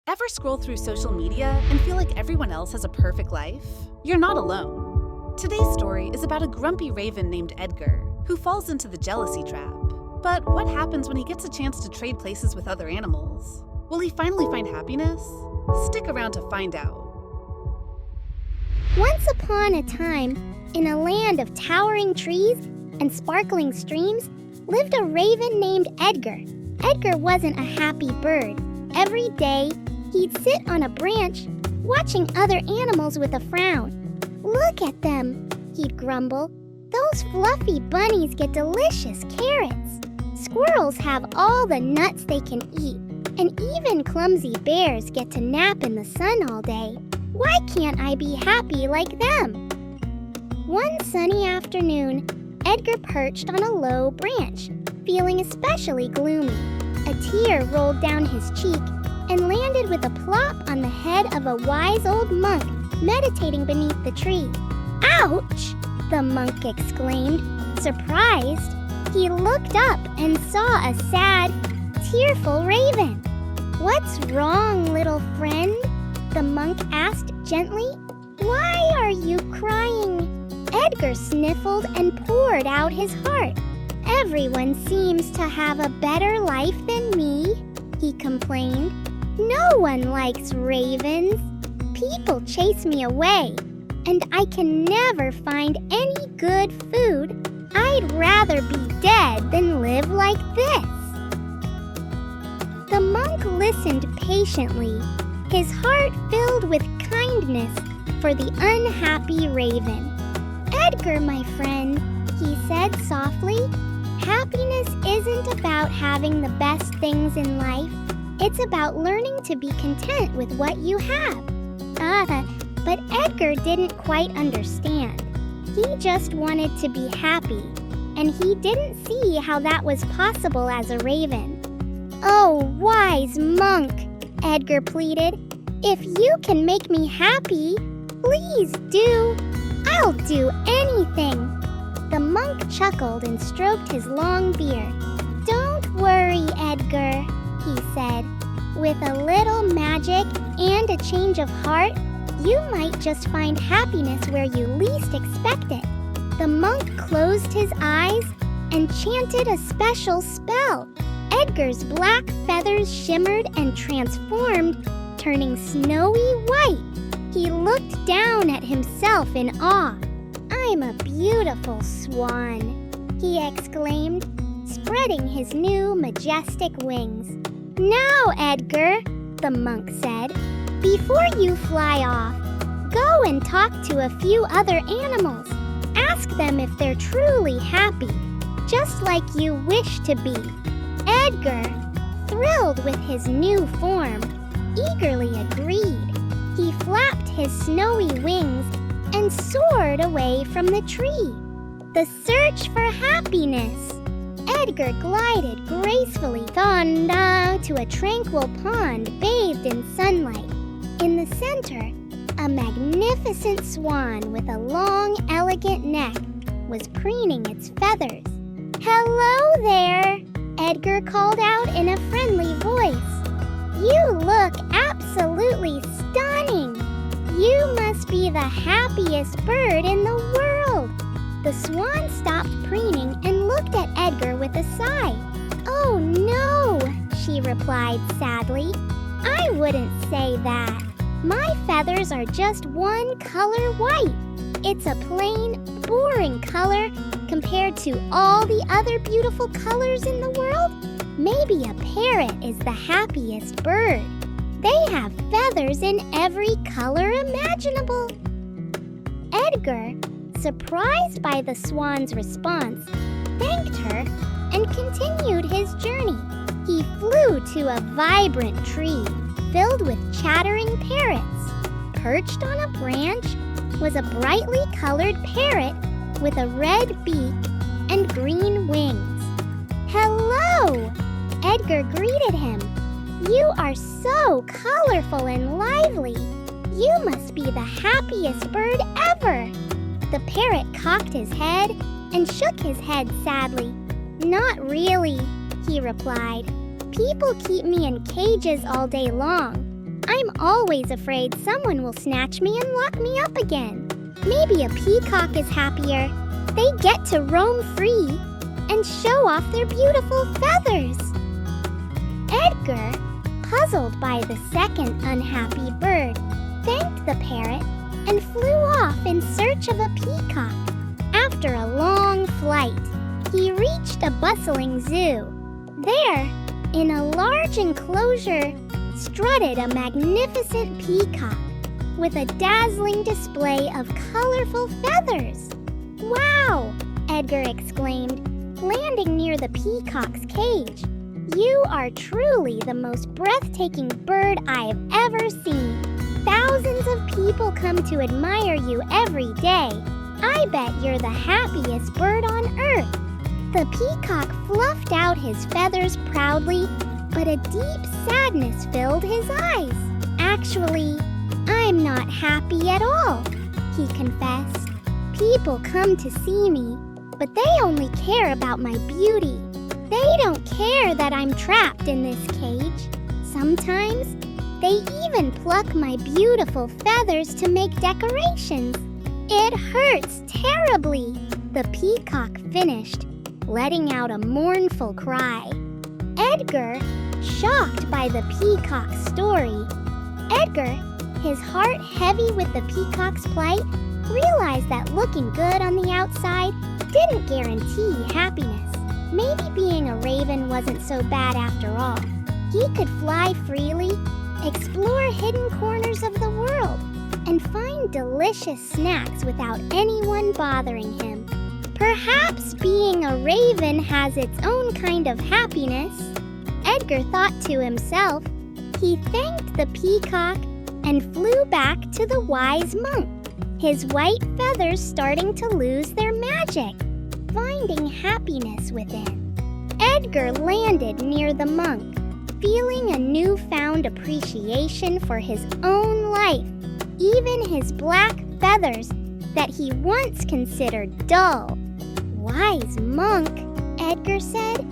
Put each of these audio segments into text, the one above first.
Ever scroll through social media and feel like everyone else has a perfect life? You're not alone. Today's story is about a grumpy raven named Edgar who falls into the jealousy trap. But what happens when he gets a chance to trade places with other animals? Will he finally find happiness? Stick around to find out. Once upon a time, in a land of towering trees and sparkling streams, lived a raven named Edgar. Edgar wasn't a happy bird. Every day, he'd sit on a branch, watching other animals with a frown. "Look at them," he'd grumble. "Those fluffy bunnies get delicious carrots. Squirrels have all the nuts they can eat, and even clumsy bears get to nap in the sun all day. Why can't I be happy like them?" One sunny afternoon, Edgar perched on a low branch, feeling especially gloomy. A tear rolled down his cheek and landed with a plop on the head of a wise old monk meditating beneath the tree. "Ouch!" the monk exclaimed, surprised. He looked up and saw a sad, tearful raven. "What's wrong, little friend?" the monk asked gently. "Why are you crying?" Edgar sniffled and poured out his heart. "Everyone seems to have a better life than me," he complained. "No one likes ravens. People chase me away, and I can never find any good food. I'd rather be dead than live like this." The monk listened patiently, his heart filled with kindness for the unhappy raven. "Edgar, my friend," he said softly, "happiness isn't about having the best things in life. It's about learning to be content with what you have." But Edgar didn't quite understand. He just wanted to be happy, and he didn't see how that was possible as a raven. "Oh, wise monk," Edgar pleaded, "if you can make me happy, please do. I'll do anything." The monk chuckled and stroked his long beard. "Don't worry, Edgar," he said. "With a little magic and a change of heart, you might just find happiness where you least expect it." The monk closed his eyes and chanted a special spell. Edgar's black feathers shimmered and transformed, turning snowy white. He looked down at himself in awe. "I'm a beautiful swan," he exclaimed, spreading his new majestic wings. "Now, Edgar," the monk said, "before you fly off, go and talk to a few other animals. Ask them if they're truly happy, just like you wish to be." Edgar, thrilled with his new form, eagerly agreed. He flapped his snowy wings and soared away from the tree. The search for happiness. Edgar glided gracefully to a tranquil pond bathed in sunlight. In the center, a magnificent swan with a long, elegant neck was preening its feathers. "Hello there," Edgar called out in a friendly voice. "You look absolutely stunning. You must be the happiest bird in the world." The swan stopped preening and looked at Edgar with a sigh. "Oh no," she replied sadly. "I wouldn't say that. My feathers are just one color white. It's a plain, boring color compared to all the other beautiful colors in the world. Maybe a parrot is the happiest bird. They have feathers in every color imaginable." Edgar, surprised by the swan's response, thanked her and continued his journey. He flew to a vibrant tree filled with chattering parrots. Perched on a branch was a brightly colored parrot with a red beak and green wings. "Hello!" Edgar greeted him. "You are so colorful and lively. You must be the happiest bird ever." The parrot cocked his head and shook his head sadly. "Not really," he replied. "People keep me in cages all day long. I'm always afraid someone will snatch me and lock me up again. Maybe a peacock is happier. They get to roam free and show off their beautiful feathers. Edgar, puzzled by the second unhappy bird, thanked the parrot and flew off in search of a peacock. After a long flight, he reached a bustling zoo. There, in a large enclosure, strutted a magnificent peacock with a dazzling display of colorful feathers. "Wow!" Edgar exclaimed, landing near the peacock's cage. "You are truly the most breathtaking bird I have ever seen. Thousands of people come to admire you every day. I bet you're the happiest bird on earth." The peacock fluffed out his feathers proudly, but a deep sadness filled his eyes. "Actually, I'm not happy at all," he confessed. "People come to see me, but they only care about my beauty. They don't care that I'm trapped in this cage. Sometimes, they even pluck my beautiful feathers to make decorations. It hurts terribly," the peacock finished, letting out a mournful cry. Edgar, shocked by the peacock's story, his heart heavy with the peacock's plight, realized that looking good on the outside didn't guarantee happiness. Maybe being a raven wasn't so bad after all. He could fly freely, explore hidden corners of the world, and find delicious snacks without anyone bothering him. Perhaps being a raven has its own kind of happiness, Edgar thought to himself. He thanked the peacock and flew back to the wise monk, his white feathers starting to lose their magic, finding happiness within. Edgar landed near the monk, feeling a newfound appreciation for his own life, even his black feathers that he once considered dull. "Wise monk," Edgar said,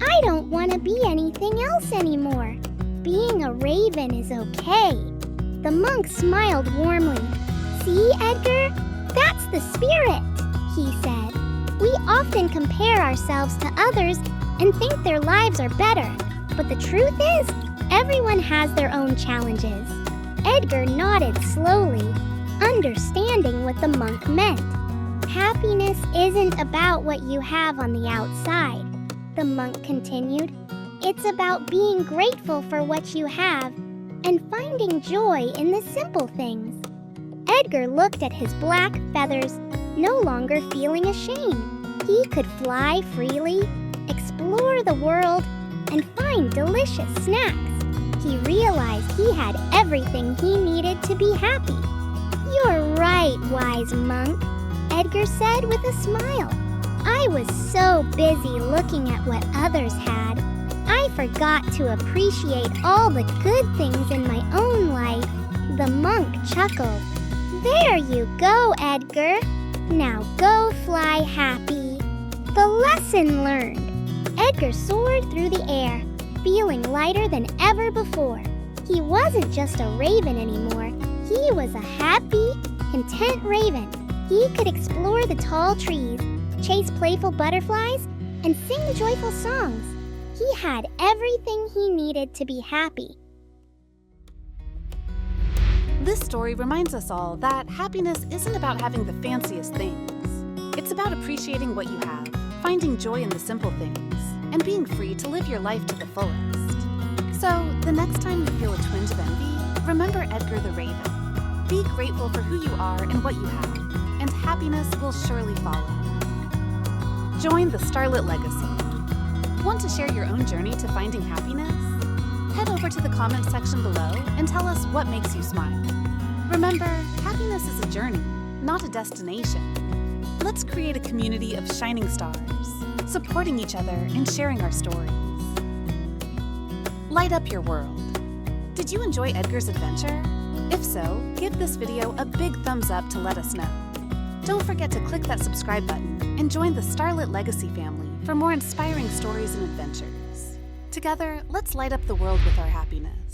"I don't want to be anything else anymore. Being a raven is okay." The monk smiled warmly. "See, Edgar? That's the spirit," he said. "We often compare ourselves to others and think their lives are better. But the truth is, everyone has their own challenges." Edgar nodded slowly, understanding what the monk meant. "Happiness isn't about what you have on the outside," the monk continued. "It's about being grateful for what you have and finding joy in the simple things." Edgar looked at his black feathers, no longer feeling ashamed. He could fly freely, explore the world, and find delicious snacks. He realized he had everything he needed to be happy. "You're right, wise monk," Edgar said with a smile. "I was so busy looking at what others had, I forgot to appreciate all the good things in my own life." The monk chuckled. "There you go, Edgar. Now go fly happy." The lesson learned. Edgar soared through the air, feeling lighter than ever before. He wasn't just a raven anymore. He was a happy, content raven. He could explore the tall trees, chase playful butterflies, and sing joyful songs. He had everything he needed to be happy. This story reminds us all that happiness isn't about having the fanciest things. It's about appreciating what you have, finding joy in the simple things, and being free to live your life to the fullest. So, the next time you feel a twinge of envy, remember Edgar the Raven. Be grateful for who you are and what you have, and happiness will surely follow. Join the Starlit Legacy. Want to share your own journey to finding happiness? Head over to the comments section below and tell us what makes you smile. Remember, happiness is a journey, not a destination. Let's create a community of shining stars, supporting each other and sharing our stories. Light up your world. Did you enjoy Edgar's adventure? If so, give this video a big thumbs up to let us know. Don't forget to click that subscribe button and join the Starlit Legacy family for more inspiring stories and adventures. Together, let's light up the world with our happiness.